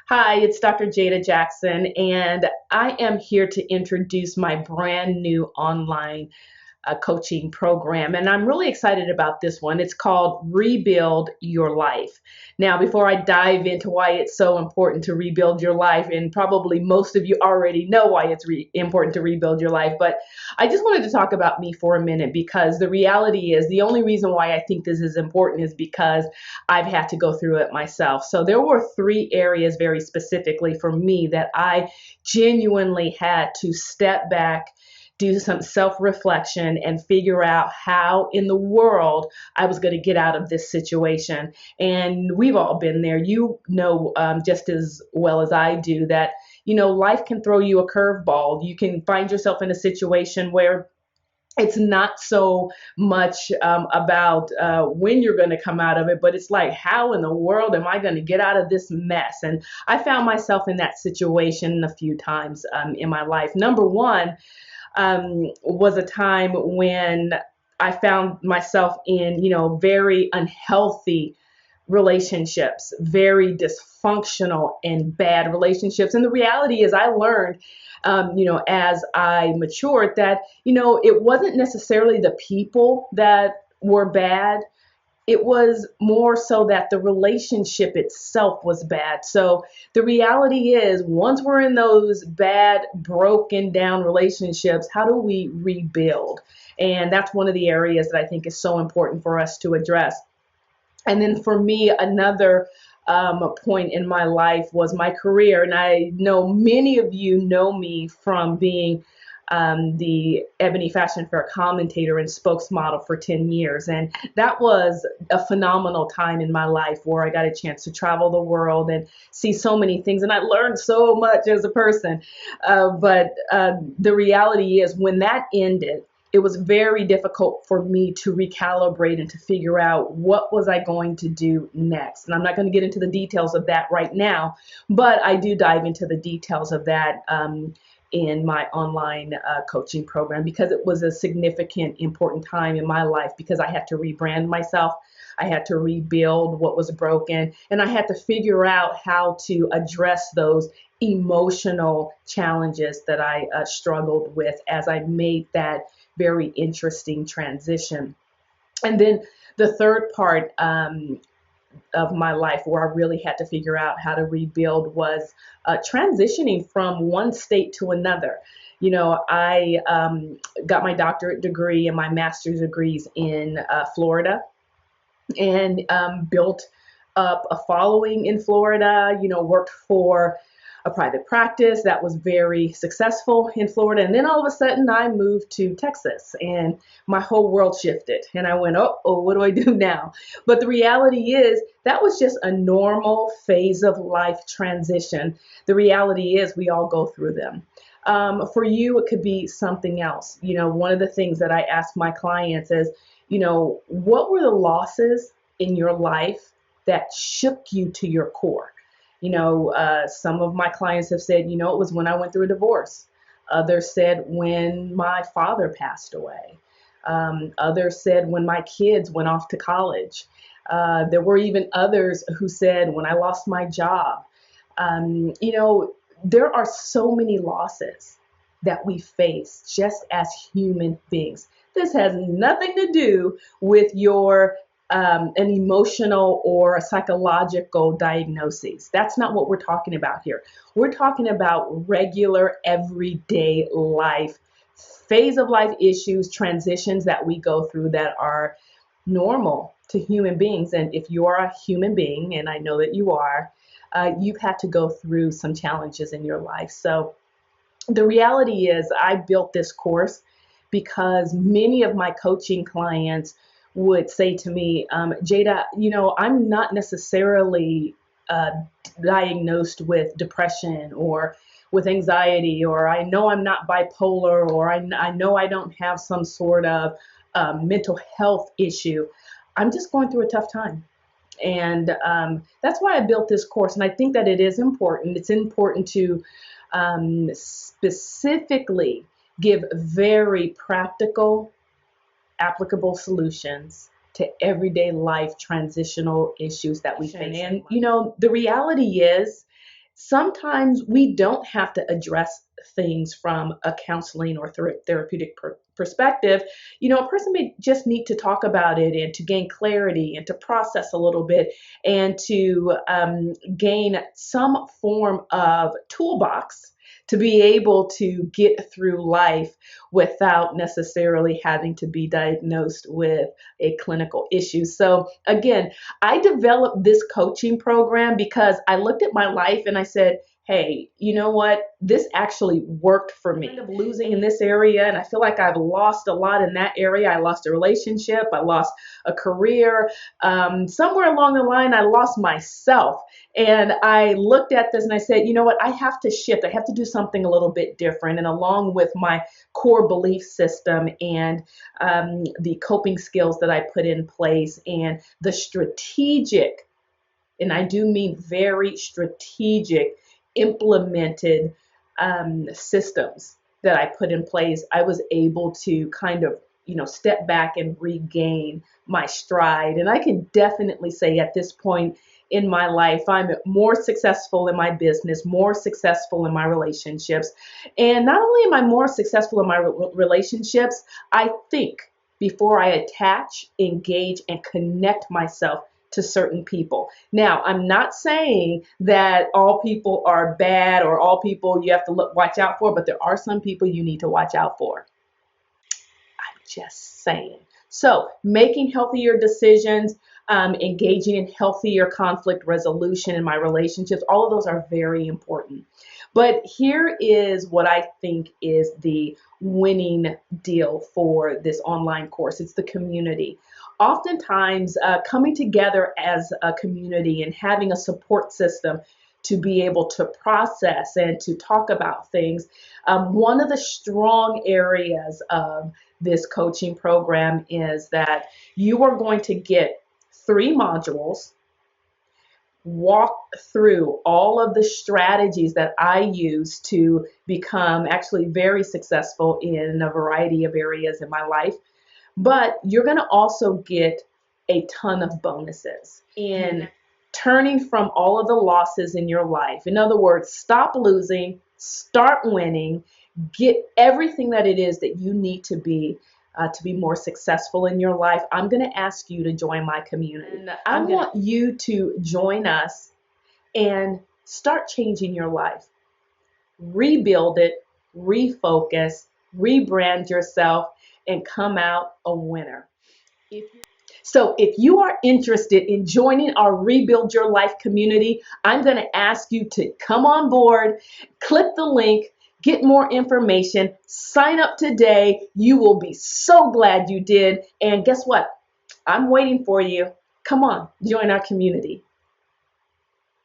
Hi, it's Dr. Jada Jackson, and I am here to introduce my brand new online coaching program. And I'm really excited about this one. It's called Rebuild Your Life. Now, before I dive into why it's so important to rebuild your life, and probably most of you already know why it's important to rebuild your life, but I just wanted to talk about me for a minute because the reality is the only reason why I think this is important is because I've had to go through it myself. So there were three areas very specifically for me that I genuinely had to step back, do some self reflection, and figure out how in the world I was going to get out of this situation. And we've all been there. You know, just as well as I do, that, life can throw you a curveball. You can find yourself in a situation where it's not so much about when you're going to come out of it, but it's like, how in the world am I going to get out of this mess? And I found myself in that situation a few times in my life. Number one, was a time when I found myself in, very unhealthy relationships, very dysfunctional and bad relationships. And the reality is, I learned, as I matured, that, it wasn't necessarily the people that were bad. It was more so that the relationship itself was bad. So the reality is, once we're in those bad, broken down relationships, how do we rebuild? And that's one of the areas that I think is so important for us to address. And then for me, another point in my life was my career. And I know many of you know me from being the Ebony Fashion Fair commentator and spokesmodel for 10 years. And that was a phenomenal time in my life where I got a chance to travel the world and see so many things. And I learned so much as a person. But the reality is, when that ended, it was very difficult for me to recalibrate and to figure out what was I going to do next. And I'm not going to get into the details of that right now, but I do dive into the details of that in my online coaching program, because it was a significant, important time in my life, because I had to rebrand myself. I had to rebuild what was broken, and I had to figure out how to address those emotional challenges that I struggled with as I made that very interesting transition. And then the third part of my life where I really had to figure out how to rebuild was transitioning from one state to another. I got my doctorate degree and my master's degrees in Florida, and built up a following in Florida, worked for a private practice that was very successful in Florida. And then all of a sudden I moved to Texas and my whole world shifted. And I went, oh, what do I do now? But the reality is, that was just a normal phase of life transition. The reality is, we all go through them. For you, it could be something else. One of the things that I ask my clients is, what were the losses in your life that shook you to your core? Some of my clients have said, it was when I went through a divorce. Others said when my father passed away. Others said when my kids went off to college. There were even others who said when I lost my job. There are so many losses that we face just as human beings. This has nothing to do with your an emotional or a psychological diagnosis. That's not what we're talking about here. We're talking about regular, everyday life, phase of life issues, transitions that we go through that are normal to human beings. And if you are a human being, and I know that you are, you've had to go through some challenges in your life. So the reality is, I built this course because many of my coaching clients would say to me, Jada, I'm not necessarily diagnosed with depression or with anxiety, or I know I'm not bipolar, or I know I don't have some sort of mental health issue. I'm just going through a tough time. And that's why I built this course. And I think that it is important. It's important to specifically give very practical, applicable solutions to everyday life transitional issues that we face. And, the reality is, sometimes we don't have to address things from a counseling or therapeutic perspective. A person may just need to talk about it and to gain clarity and to process a little bit and to gain some form of toolbox to be able to get through life without necessarily having to be diagnosed with a clinical issue. So again, I developed this coaching program because I looked at my life and I said, hey, you know what? This actually worked for me. Kind of losing in this area, and I feel like I've lost a lot in that area. I lost a relationship, I lost a career. Somewhere along the line, I lost myself. And I looked at this and I said, you know what? I have to shift. I have to do something a little bit different. And along with my core belief system and the coping skills that I put in place and the strategic, and I do mean very strategic, implemented systems that I put in place, I was able to kind of, step back and regain my stride. And I can definitely say at this point in my life, I'm more successful in my business, more successful in my relationships. And not only am I more successful in my relationships, I think before I attach, engage, and connect myself to certain people. Now, I'm not saying that all people are bad or all people you have to watch out for, but there are some people you need to watch out for. I'm just saying. So, making healthier decisions, engaging in healthier conflict resolution in my relationships, all of those are very important. But here is what I think is the winning deal for this online course. It's the community. Oftentimes, coming together as a community and having a support system to be able to process and to talk about things. One of the strong areas of this coaching program is that you are going to get 3 modules, walk through all of the strategies that I use to become actually very successful in a variety of areas in my life. But you're going to also get a ton of bonuses in turning from all of the losses in your life. In other words, stop losing, start winning, get everything that it is that you need to be more successful in your life. I'm going to ask you to join my community. And I want you to join us and start changing your life. Rebuild it, refocus, rebrand yourself, and come out a winner. So if you are interested in joining our Rebuild Your Life community, I'm going to ask you to come on board, click the link, get more information, sign up today. You will be so glad you did. And guess what? I'm waiting for you. Come on, join our community.